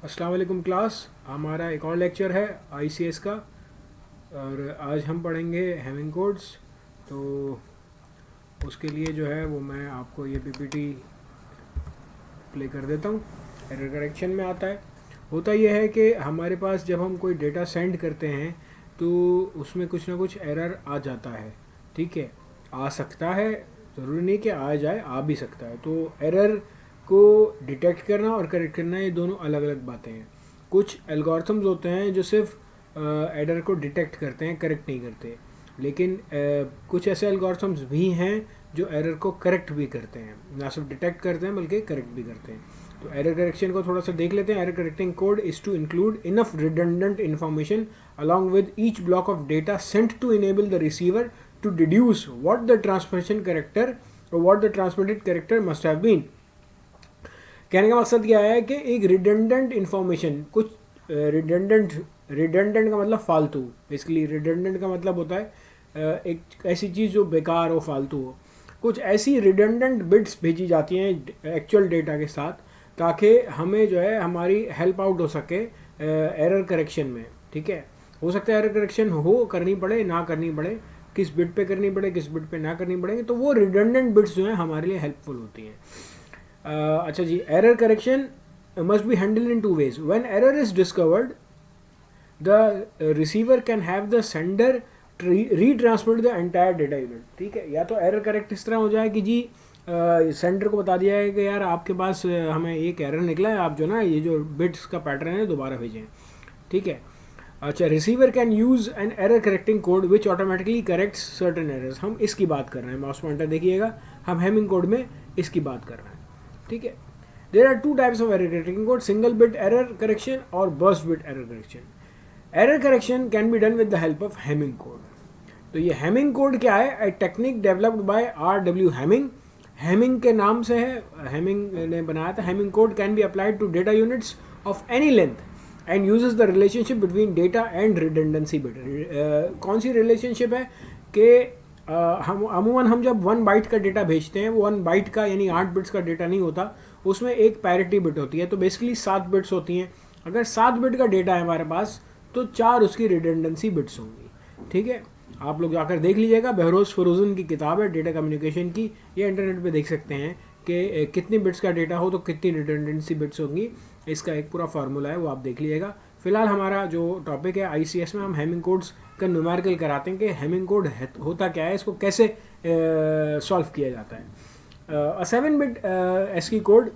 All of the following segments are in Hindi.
अस्सलाम वालेकुम क्लास। हमारा एक और लेक्चर है आईसीएस का और आज हम पढ़ेंगे हैमिंग कोड्स। तो उसके लिए जो है वो मैं आपको ये पीपीटी प्ले कर देता हूँ। एरर करेक्शन में आता है। होता यह है कि हमारे पास जब हम कोई डेटा सेंड करते हैं तो उसमें कुछ ना कुछ एरर आ जाता है। ठीक है, आ सकता है, ज़रूरी नहीं कि आ जाए, आ भी सकता है। तो एरर को डिटेक्ट करना और करेक्ट करना ये दोनों अलग अलग बातें हैं। कुछ एल्गोरिथम्स होते हैं जो सिर्फ एरर को डिटेक्ट करते हैं, करेक्ट नहीं करते। लेकिन कुछ ऐसे एल्गोरिथम्स भी हैं जो एरर को करेक्ट भी करते हैं, ना सिर्फ डिटेक्ट करते हैं बल्कि करेक्ट भी करते हैं। तो एरर करेक्शन को थोड़ा सा देख लेते हैं। Error correcting code is to include enough redundant information along with each block of data sent to enable the receiver to deduce what the transmission character or what the transmitted character must have been। कहने का मकसद क्या है कि एक रिडंडेंट इन्फॉर्मेशन, कुछ रिडंडेंट का मतलब फालतू, बेसिकली रिडंडेंट का मतलब होता है एक ऐसी चीज़ जो बेकार हो, फालतू हो। कुछ ऐसी रिडंडेंट बिट्स भेजी जाती हैं एक्चुअल डेटा के साथ ताकि हमें जो है हमारी हेल्प आउट हो सके एरर करेक्शन में। ठीक है, हो सकता है एरर करेक्शन हो, करनी पड़े, ना करनी पड़े, किस बिट पे करनी पड़े, किस बिट पे ना करनी पड़ेगी। तो वो रिडंडेंट बिट्स जो हैं हमारे लिए हेल्पफुल होती हैं। अच्छा जी, error correction must be handled in two ways. When error is discovered the receiver can have the sender retransmit the entire data unit. ठीक है, या तो एरर करेक्ट इस तरह हो जाए कि जी सेंडर को बता दिया है कि यार आपके पास हमें एक एरर निकला है, आप जो ना ये जो बिट्स का पैटर्न है दोबारा भेजें। ठीक है। अच्छा, receiver can use an error correcting code which automatically corrects certain errors. हम इसकी बात कर रहे हैं, माउस पॉइंटर देखिएगा, हम हैमिंग कोड में इसकी बात कर रहे हैं। ठीक है, there are two types of error correcting code, single bit error correction और burst bit error correction. Error correction can be done with the help of Hamming code. तो ये हैमिंग कोड क्या है? A technique developed by R.W. Hamming. Hamming के नाम से है, हैमिंग ने बनाया था। Hamming code can be applied to data units of any length and uses the relationship between data and redundancy bit. कौन सी रिलेशनशिप है कि हम जब 1 बाइट का डेटा भेजते हैं, वो 1 बाइट का यानी 8 बिट्स का डेटा नहीं होता, उसमें एक पैरिटी बिट होती है। तो बेसिकली 7 बिट्स होती हैं। अगर 7 बिट का डेटा है हमारे पास तो 4 उसकी रिडंडेंसी बिट्स होंगी। ठीक है, आप लोग जाकर देख लीजिएगा, बहरोज फरोजन की किताब है डेटा कम्युनिकेशन की, ये इंटरनेट पे देख सकते हैं कि कितनी बिट्स का डेटा हो तो कितनी रिडंडेंसी बिट्स होंगी। इसका एक पूरा फार्मूला है, वो आप देख लीजिएगा। फिलहाल हमारा जो टॉपिक है आईसीएस में, हम हैमिंग कोड्स का न्यूमेरिकल कराते हैं कि हैमिंग कोड होता क्या है, इसको कैसे सॉल्व किया जाता है। 7 bit ASCII code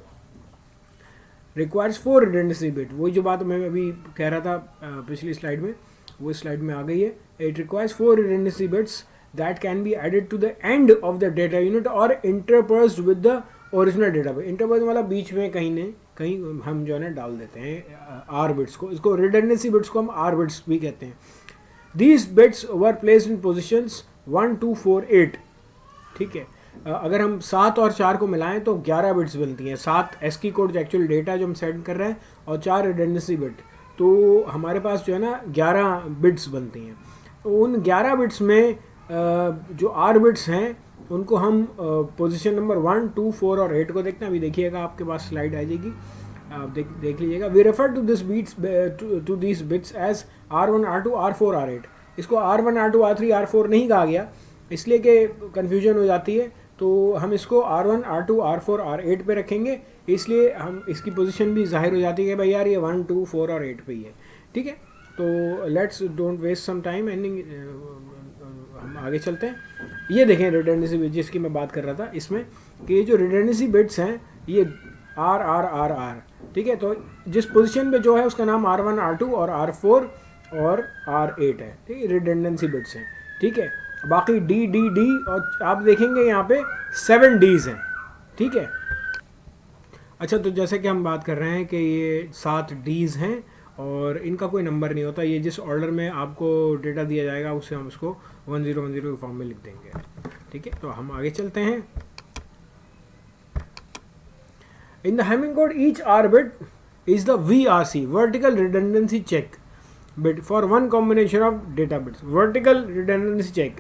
requires 4 redundancy bit. वही जो बात मैं अभी कह रहा था पिछली स्लाइड में, वो स्लाइड में आ गई है। It requires 4 redundancy bits that can be added to the end of the data unit और interspersed with the original data bit. Intersperse मतलब बीच में कहीं ने कहीं हम जो है ना डाल देते हैं आर बिट्स को। इसको रिडंडेंसी बिट्स को हम आर बिट्स भी कहते हैं। These bits were placed in positions 1, 2, 4, 8। ठीक है, अगर हम 7 और 4 को मिलाएं तो 11 बिट्स बनती हैं। 7 ASCII कोड एक्चुअल डेटा जो हम सेंड कर रहे हैं और 4 रिडंडेंसी बिट, तो हमारे पास जो है ना 11 बिट्स बनती हैं। तो उन 11 बिट्स में जो आर बिट्स हैं उनको हम पोजीशन नंबर 1, 2, 4 और 8 को देखते हैं। अभी देखिएगा, आपके पास स्लाइड आ जाएगी, आप देख लीजिएगा। We refer to this bits to this bits as R1, R2, R4, R8। इसको R1, R2, R3, R4 नहीं कहा गया इसलिए कि कन्फ्यूजन हो जाती है, तो हम इसको R1, R2, R4, R8 पे रखेंगे। इसलिए हम इसकी पोजीशन भी जाहिर हो जाती है कि भाई यार ये 1, 2, 4 और 8 पे ही है। ठीक है, तो let's don't waste some time ending, हम आगे चलते हैं। ये देखें रिडंडेंसी बिट जिसकी मैं बात कर रहा था इसमें, कि ये जो रिडंडेंसी बिट्स हैं ये आर आर आर आर। ठीक है, तो जिस पोजीशन पे जो है उसका नाम R1, R2 और R4 और R8 है। ठीक है, रिडंडेंसी बिट्स हैं। ठीक है, बाकी डी डी डी और आप देखेंगे यहाँ पे 7 Ds हैं। ठीक है, अच्छा, तो जैसे कि हम बात कर रहे हैं कि ये 7 Ds हैं और इनका कोई नंबर नहीं होता। ये जिस ऑर्डर में आपको डेटा दिया जाएगा उससे हम उसको 1010 के फॉर्म में लिख देंगे। ठीक है, तो हम आगे चलते हैं। In the Hamming code each R bit is the VRC, vertical redundancy check bit for one combination of data bits. Vertical redundancy check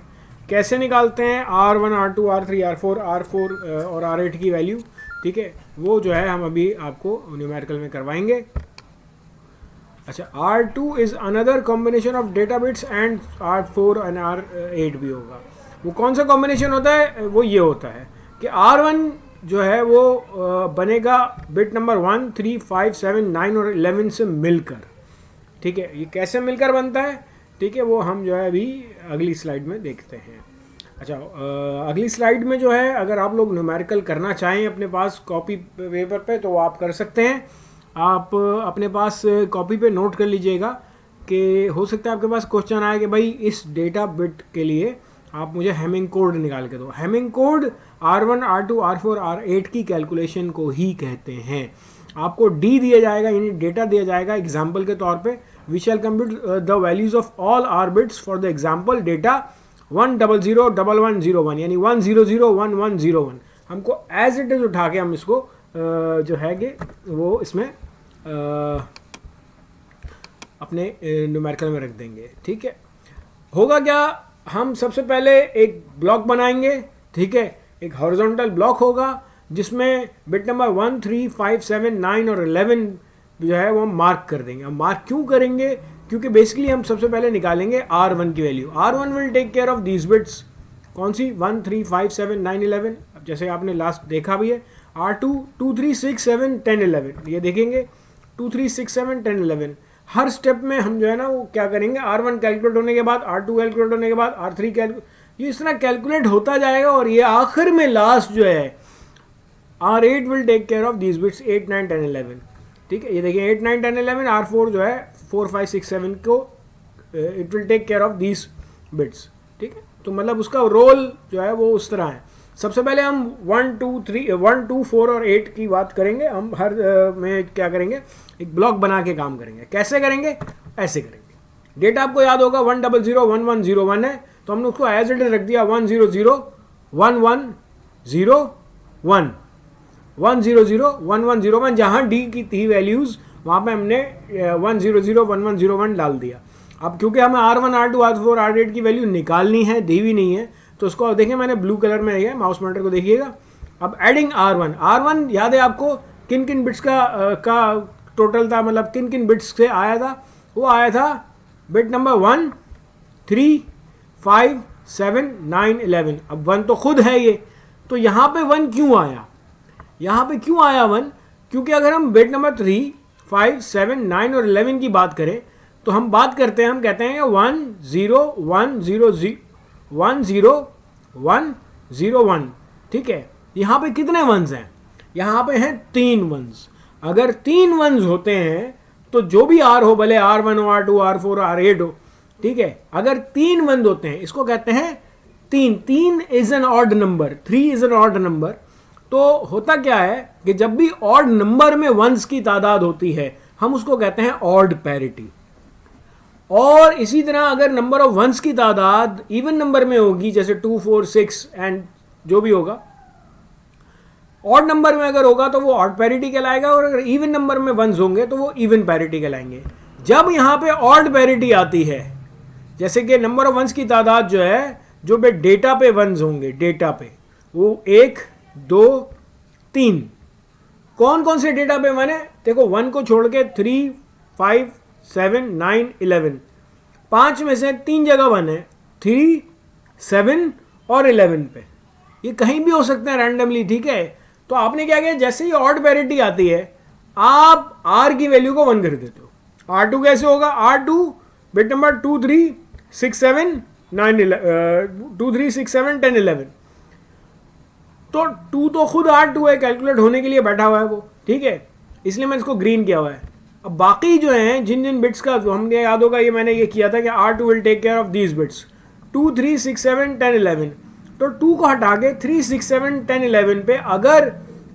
कैसे निकालते हैं? R1, R2, R3, R4 और R8 की वैल्यू। ठीक है, वो जो है हम अभी आपको न्यूमेरिकल में करवाएंगे। अच्छा, R2 is another combination of data bits and R4 and R8 भी होगा। वो कौन सा कॉम्बिनेशन होता है? वो ये होता है कि R1 जो है वो बनेगा बिट नंबर 1, 3, 5, 7, 9 और 11 से मिलकर। ठीक है, ये कैसे मिलकर बनता है, ठीक है, वो हम जो है अभी अगली स्लाइड में देखते हैं। अच्छा, अगली स्लाइड में जो है अगर आप लोग न्यूमेरिकल करना चाहें अपने पास कॉपी पेपर पे तो वो आप कर सकते हैं। आप अपने पास कॉपी पे नोट कर लीजिएगा कि हो सकता है आपके पास क्वेश्चन आए कि भाई इस डेटा बिट के लिए आप मुझे हेमिंग कोड निकाल के दो। Hamming code R1, R2, R4, R8 की कैलकुलेशन को ही कहते हैं। आपको डी दिया जाएगा, यानी डेटा दिया जाएगा एग्जाम्पल के तौर पे। We shall compute the values of all R bits for the example data 1001101, यानी 1001101। हमको एज इट इज उठा के हम इसको जो है कि वो इसमें अपने न्यूमेरिकल में रख देंगे। ठीक है, होगा क्या, हम सबसे पहले एक ब्लॉक बनाएंगे। ठीक है, एक हॉरिजॉन्टल ब्लॉक होगा जिसमें बिट नंबर 1, 3, 5, 7, 9 और 11 जो है वो मार्क कर देंगे। अब मार्क क्यों करेंगे? क्योंकि बेसिकली हम सबसे पहले निकालेंगे R1 की वैल्यू। R1 will take care of these bits. कौन सी? 1, 3, 5, 7, 9, 11। अब जैसे आपने लास्ट देखा भी है, R2 2, 3, 6, 7, 10, 11 ये देखेंगे 2, 3, 6, 7, 10, 11। हर स्टेप में हम जो है ना वो क्या करेंगे, R1 कैलकुलेट होने के बाद R2 कैलकुलेट होने के बाद R3 ये इस तरह कैलकुलेट होता जाएगा और ये आखिर में लास्ट जो है R8 will take care of these bits 8, 9, 10, 11। ठीक है, ये देखिए 8, 9, 10, 11। R4 जो है 4, 5, 6, 7 को it will take care of these bits. ठीक है, तो मतलब उसका रोल जो है वो उस तरह है। सबसे पहले हम 1, 2, 4 और 8 की बात करेंगे। हम हर में क्या करेंगे, एक ब्लॉक बना के काम करेंगे। कैसे करेंगे? ऐसे करेंगे। डेटा आपको याद होगा 1001101 है, तो हमने उसको एज इट इज रख दिया 1001101 1001101। जहाँ डी की थी वैल्यूज वहाँ पे हमने 1001101 डाल दिया। अब क्योंकि हमें R1, R2, R4, R8 की वैल्यू निकालनी है, दी भी नहीं है, तो उसको देखिए मैंने ब्लू कलर में है, माउस पॉइंटर को देखिएगा। अब एडिंग R1 याद है आपको किन किन बिट्स का टोटल था, मतलब किन किन बिट्स से आया था? वो आया था बिट नंबर 1, 3, 5, 7, 9, 11। अब 1 तो खुद है ये, तो यहाँ पे 1 क्यों आया? यहाँ पे क्यों आया 1? क्योंकि अगर हम बिट नंबर 3, 5, 7, 9 और 11 की बात करें तो हम बात करते हैं, हम कहते हैं 10101। ठीक है, यहाँ पे कितने वंस हैं? यहाँ पे हैं 3 वंस। अगर 3 वंस होते हैं तो जो भी R हो, भले R1 हो, R2, R4, R8 हो, ठीक है, अगर 3 वंस होते हैं इसको कहते हैं 3 is an odd number, 3 is an odd number. तो होता क्या है कि जब भी ऑड नंबर में वंस की तादाद होती है हम उसको कहते हैं ऑड पैरिटी। और इसी तरह अगर नंबर ऑफ वंस की तादाद इवन नंबर में होगी, जैसे 2, 4, 6 एंड जो भी होगा, ऑड नंबर में अगर होगा तो वो ऑड पैरिटी कहलाएगा, और अगर इवन नंबर में वंस होंगे तो वो इवन पैरिटी कहलाएंगे। जब यहाँ पे ऑड पैरिटी आती है, जैसे कि नंबर ऑफ वंस की तादाद जो है, जो पे डेटा पे वंस होंगे, डेटा पे वो 1, 2, 3, कौन कौन से डेटा पे वन है? देखो 1 को छोड़ के 3, 5, 7, 9, 11, 5 में से 3 जगह 1 है, 3, 7 और 11 पे। ये कहीं भी हो सकते हैं रैंडमली। ठीक है, तो आपने क्या किया, जैसे ही ऑड पैरिटी आती है आप R की वैल्यू को 1 कर देते हो। R2 कैसे होगा? R2 bit number 2, 3, 6, 7, 9, 2, 3, 6, 7, 10, 11। तो 2 तो खुद R2 है, कैलकुलेट होने के लिए बैठा हुआ है वो। ठीक है, इसलिए मैंने इसको ग्रीन किया हुआ है। अब बाकी जो हैं जिन जिन बिट्स का हमने याद होगा, ये मैंने ये किया था कि R2 will take care of these bits 2, 3, 6, 7, 10, 11। तो 2 को हटा के 3, 6, 7, 10, 11 पे अगर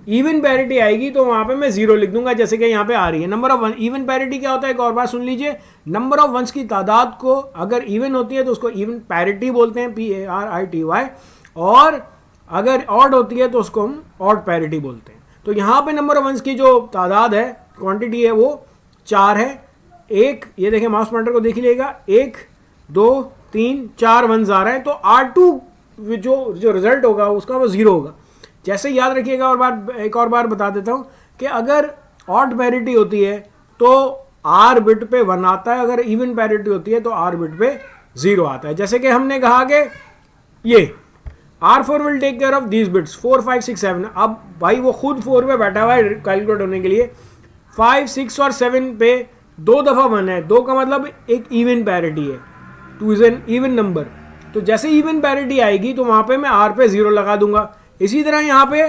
इवन पैरिटी आएगी तो वहाँ पे मैं 0 लिख दूंगा, जैसे कि यहाँ पे आ रही है। Number of one, even parity क्या होता है, एक और बार सुन लीजिए। नंबर ऑफ वंस की तादाद को अगर इवन होती है तो उसको इवन पैरिटी बोलते हैं, PARITY, और अगर ऑड होती है तो उसको हम ऑड पैरिटी बोलते हैं। तो यहाँ पे नंबर ऑफ वंस की जो तादाद है, क्वांटिटी है, वो 4 है। एक, ये देखें माउस पॉइंटर को देख लीजिएगा, 1, 2, 3, 4 वंस आ रहे हैं, तो R2 जो रिजल्ट होगा उसका वो 0 होगा। जैसे याद रखिएगा, और एक और बार बता देता हूँ कि अगर ऑड पैरिटी होती है तो आर बिट पे 1 आता है, अगर इवन पैरिटी होती है तो आर बिट पे 0 आता है। जैसे कि हमने कहा कि ये R4 will take care of these bits 4 5 6 7। अब भाई वो खुद 4 पे बैठा हुआ है कैलकुलेट होने के लिए, 5 6 और 7 पे 2 दफ़ा 1 है, 2 का मतलब एक इवन पैरिटी है, 2 इज एन इवन नंबर। तो जैसे इवन पैरिटी आएगी तो वहाँ पे मैं R पे 0 लगा दूंगा। इसी तरह यहाँ पे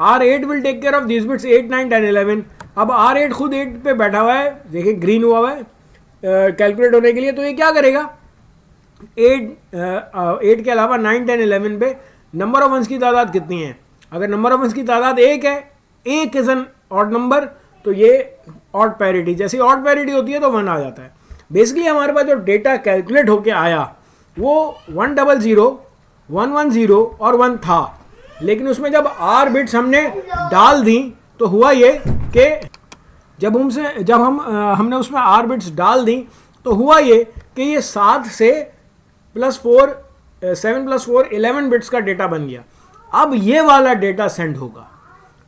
R8 will take care of these bits 8 9 10 11। अब R8 खुद 8 पे बैठा हुआ है, देखिए ग्रीन हुआ हुआ है कैलकुलेट होने के लिए, तो ये क्या करेगा 8 के अलावा 9 10 11 पे नंबर ऑफ वंस की तादाद कितनी है? अगर नंबर ऑफ वंस की तादाद 1 है, 1 इज एन ऑड नंबर, तो ये ऑड पैरिटी, जैसे ऑड पैरिटी होती है तो 1 आ जाता है। बेसिकली हमारे पास जो डेटा कैलकुलेट होके आया वो 100 110 और 1 था, लेकिन उसमें जब आर बिट्स हमने डाल दी तो हुआ ये कि जब हमने उसमें आर बिट्स डाल दी तो हुआ ये कि ये 7 से +4 7 + 4 11 बिट्स का डेटा बन गया। अब ये वाला डेटा सेंड होगा,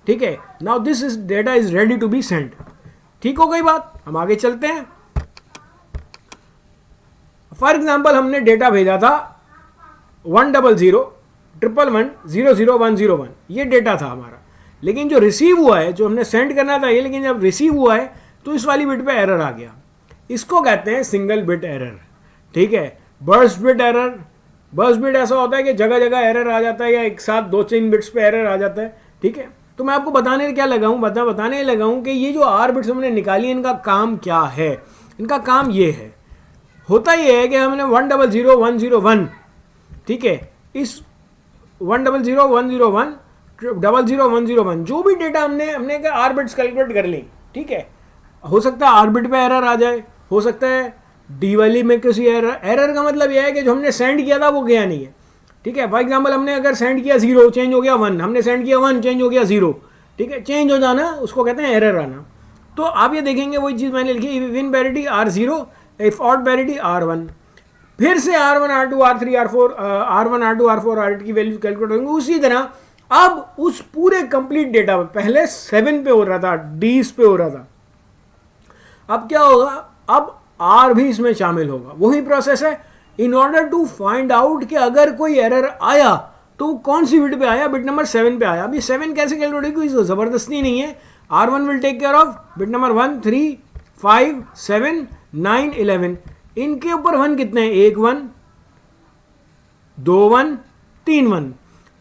ठीक है। Now this is data is ready to be send. ठीक हो गई बात, हम आगे चलते हैं। फॉर एग्जाम्पल हमने डेटा भेजा था 100 111 00101, ये डेटा था हमारा, लेकिन जो रिसीव हुआ है, जो हमने सेंड करना था ये, लेकिन जब रिसीव हुआ है तो इस वाली बिट पे एरर आ गया। इसको कहते हैं सिंगल बिट एरर, ठीक है। Burst bit error, burst bit ऐसा होता है कि जगह जगह एरर आ जाता है या एक साथ 2-3 बिट्स पे एरर आ जाता है, ठीक है। तो मैं आपको बताने क्या लगा हूँ, बताने लगा हूँ कि ये जो आर बिट्स हमने निकाली इनका काम क्या है। इनका काम ये है, होता ये है कि हमने 100 101, ठीक है, इस 100 101 00 101 जो भी डेटा हमने क्या आर बिट्स कैलकुलेट कर ली, ठीक है। हो सकता है आर बिट पे एरर आ जाए, हो सकता है डी वाली में किसी एरर का मतलब यह है कि जो हमने सेंड किया था वो गया नहीं है, ठीक है। फॉर एग्जांपल हमने अगर सेंड किया 0 चेंज हो गया 1, हमने सेंड किया 1 चेंज हो गया 0, ठीक है। चेंज हो जाना उसको कहते हैं एरर आना। तो आप ये देखेंगे वही चीज़ मैंने लिखी, even parity R0, if odd parity R1, फिर से R1 R2 R3 R4 R1 R2 R4 R8 की वैल्यू कैलकुलेट होंगे। उसी तरह अब उस पूरे कंप्लीट डेटा पे पहले 7 पे हो रहा था, D's पे हो रहा था, अब क्या होगा, अब R भी इसमें शामिल होगा। वही प्रोसेस है, in order to find out कि अगर कोई एरर आया तो कौन सी बिट पे आया, बिट नंबर 7 पे आया। अभी 7 कैसे कैलकुलेट होगी, ज़बरदस्ती नहीं है। R1 will take care of bit number 1 3 5 7 9 11। इनके ऊपर 1 कितने हैं, 1 1 2 1 3 1।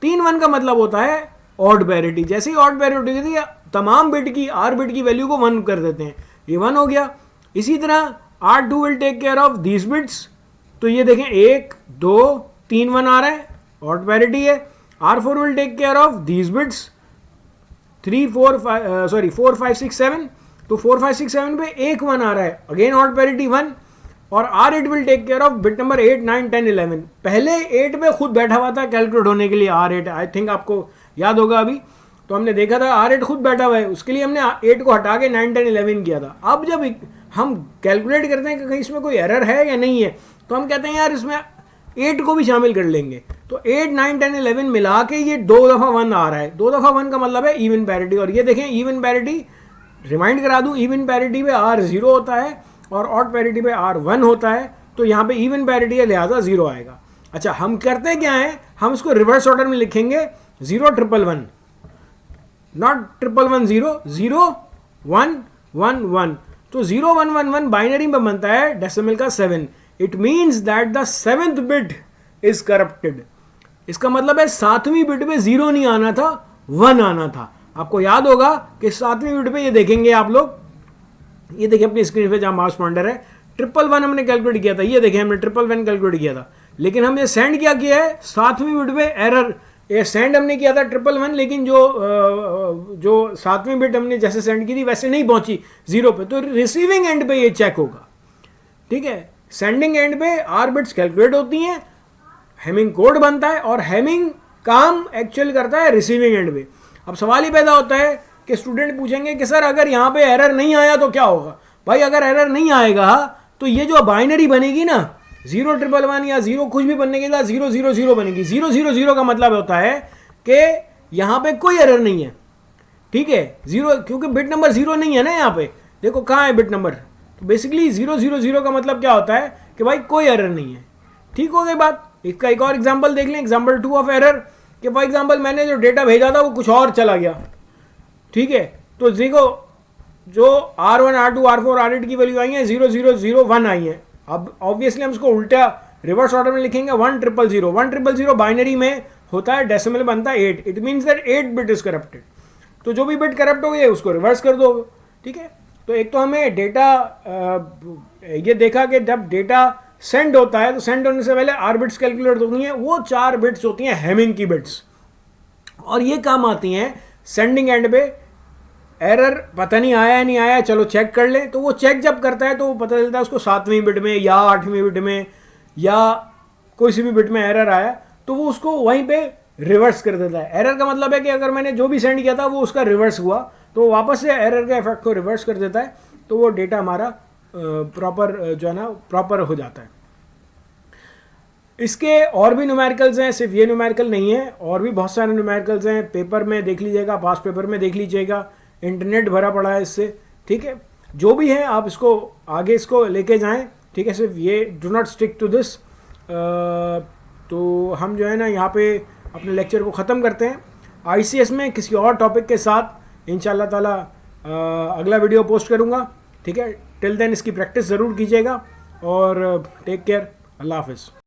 3 1 का मतलब होता है ऑड पैरिटी। जैसे ही ऑड पैरिटी होती है तमाम बिट की आर बिट की वैल्यू को 1 कर देते हैं, ये 1 हो गया। इसी तरह R2 will take care of these bits, तो ये देखें 1 2 3 1 आ रहा है, ऑड पैरिटी है। R4 will take care of these bits 4 5 6 7, तो 4 5 6 7 पे 1 1 आ रहा है, अगेन ऑड पैरिटी 1। और R8 will take care of bit number 8 9 10 11। पहले 8 पे खुद बैठा हुआ था कैलकुलेट होने के लिए R8, आई थिंक आपको याद होगा अभी, तो हमने देखा था R8 खुद बैठा हुआ है, उसके लिए हमने 8 को हटा के 9 10 11 किया था। अब जब हम कैलकुलेट करते हैं कि कहीं इसमें कोई एरर है या नहीं है, तो हम कहते हैं यार इसमें 8 को भी शामिल कर लेंगे। तो 8 9 10 11 मिला के ये 2 दफ़ा 1 आ रहा है, 2 दफ़ा 1 का मतलब है इवन पैरिटी। और ये देखें इवन पैरिटी, रिमाइंड करा दूं, इवन पैरिटी पे R0 होता है और ऑड पैरिटी पे R1 होता है, तो यहाँ पे इवन पैरिटी है लिहाजा 0 आएगा। अच्छा, हम करते क्या हैं, हम इसको रिवर्स ऑर्डर में लिखेंगे 0 1 1 नॉट 1 1 0 0 1 1 1। तो 0 1 1 1 बाइनरी में बनता है डेसिमल का 7। It means that the 7th bit is corrupted. इसका मतलब है 7वीं बिट पे 0 नहीं आना था, 1 आना था। आपको याद होगा कि 7वीं बिट पे ये देखेंगे आप लोग, ये देखिए अपनी स्क्रीन पे जहाँ माउस पॉइंटर है, 1 1 1 हमने कैलकुलेट किया था, ये देखें हमने 1 1 1 कैलकुलेट किया था, लेकिन हमने सेंड क्या किया है 7वीं बिट पे एरर। ये सेंड हमने किया था 1 1 1, लेकिन जो 7वीं बिट हमने जैसे सेंड की थी वैसे नहीं पहुंची 0 पे, तो रिसीविंग एंड पे ये चेक होगा, ठीक है। सेंडिंग एंड पे आर बिट्स कैलकुलेट होती हैं, हेमिंग कोड बनता है और हेमिंग काम एक्चुअल करता है रिसीविंग एंड पे। अब सवाल ही पैदा होता है कि स्टूडेंट पूछेंगे कि सर अगर यहाँ पे एरर नहीं आया तो क्या होगा। भाई अगर एरर नहीं आएगा तो ये जो बाइनरी बनेगी ना 0 1 1 या 0 कुछ भी बनने के लिए 0 0 0 बनेगी। 0 0 0 का मतलब होता है कि यहाँ पे कोई एरर नहीं है, ठीक है। 0 क्योंकि बिट नंबर 0 नहीं है ना, यहाँ पे देखो कहाँ है बिट नंबर, बेसिकली 000 का मतलब क्या होता है कि भाई कोई एरर नहीं है। ठीक हो गई बात। इसका एक और एग्जांपल देख लें, एग्जांपल 2 ऑफ एरर, कि फॉर एग्जांपल मैंने जो डेटा भेजा था वो कुछ और चला गया। ठीक है, तो देखो जो R1 R2 R4 R8 की वैल्यू आई है 0001 आई है। अब ऑब्वियसली हम इसको उल्टा रिवर्स ऑर्डर में लिखेंगे 1000। 1000 बाइनरी में होता है, डेसिमल बनता है 8। It means that 8 bit is corrupted. तो जो भी बिट करप्ट हो गई है उसको रिवर्स कर दो। ठीक है, तो एक तो हमें डेटा ये देखा कि जब डेटा सेंड होता है तो सेंड होने से पहले आर बिट्स कैलकुलेट होती हैं, वो 4 बिट्स होती हैं हेमिंग की बिट्स, और ये काम आती हैं सेंडिंग एंड पे। एरर पता नहीं आया नहीं आया, चलो चेक कर ले, तो वो चेक जब करता है तो वो पता चलता है उसको 7वीं बिट में या 8वीं बिट में या कोई सी भी बिट में एरर आया तो वो उसको वहीं पे रिवर्स कर देता है। एरर का मतलब है कि अगर मैंने जो भी सेंड किया था वो उसका रिवर्स हुआ तो वापस से एरर के इफेक्ट को रिवर्स कर देता है, तो वो डेटा हमारा प्रॉपर जो है ना प्रॉपर हो जाता है। इसके और भी न्यूमेरिकल्स हैं, सिर्फ ये न्यूमेरिकल नहीं है, और भी बहुत सारे न्यूमेरिकल्स हैं। पेपर में देख लीजिएगा, पास पेपर में देख लीजिएगा, इंटरनेट भरा पड़ा है इससे। ठीक है, जो भी है आप इसको आगे इसको लेके जाएं। ठीक है, सिर्फ ये do not stick to this. तो हम जो है ना यहाँ पे अपने लेक्चर को ख़त्म करते हैं। ICS में किसी और टॉपिक के साथ इंशाल्लाह ताला अगला वीडियो पोस्ट करूँगा। ठीक है, टिल देन इसकी प्रैक्टिस ज़रूर कीजिएगा और टेक केयर। अल्लाह हाफिज़।